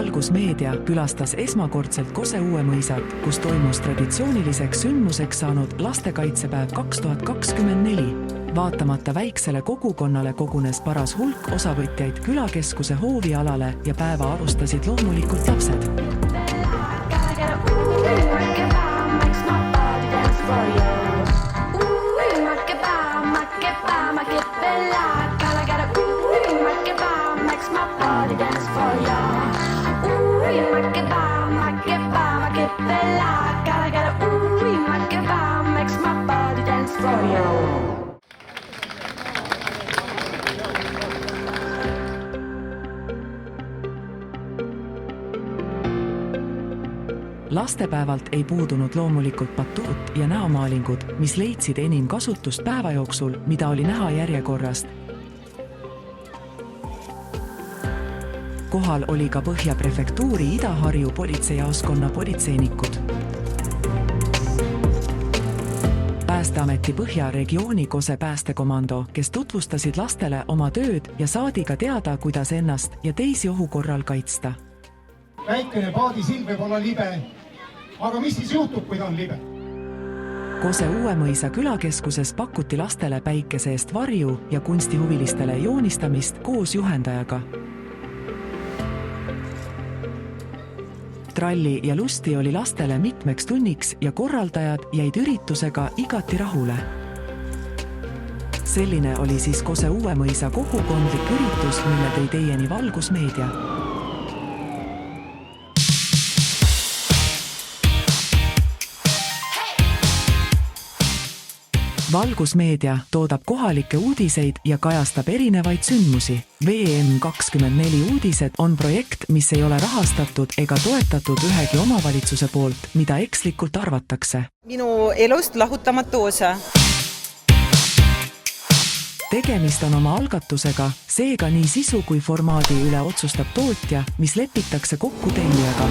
Valgusmeedia külastas esmakordselt Kose Uuemõisat, kus toimus traditsiooniliseks sündmuseks saanud lastekaitsepäev 2024. Vaatamata väiksele kogukonnale kogunes paras hulk osavõtjaid külakeskuse hoovialale ja päeva alustasid loomulikult lapsed. Lastepäevalt ei puudunud loomulikult batuut ja näomaalingud, mis leidsid enim kasutust päeva jooksul, mida oli näha järjekorrast. Kohal oli ka Põhja prefektuuri Ida-Harju politseijaoskonna politseinikud. Päästeameti Põhja regiooni Kose päästekomando, kes tutvustasid lastele oma tööd ja saadi ka teada, kuidas ennast ja teisi ohu korral kaitsta. Väikene paadisilm võib olla libe, aga mis siis juhtub, kui ta on libe? Kose Uuemõisa külakeskuses pakuti lastele päikese eest varju ja kunstihuvilistele joonistamist koos juhendajaga. Tralli ja lusti oli lastele mitmeks tunniks ja korraldajad jäid üritusega igati rahule. Selline oli siis Kose Uuemõisa kogukondlik üritus, mille tõi teieni Valgusmeedia. Valgusmeedia toodab kohalikke uudiseid ja kajastab erinevaid sündmusi. VM24 uudised on projekt, mis ei ole rahastatud ega toetatud ühegi omavalitsuse poolt, mida ekslikult arvatakse. Minu elust lahutamatu osa. Tegemist on oma algatusega, seega nii sisu kui formaadi üle otsustab tootja, mis lepitakse kokku tellijaga.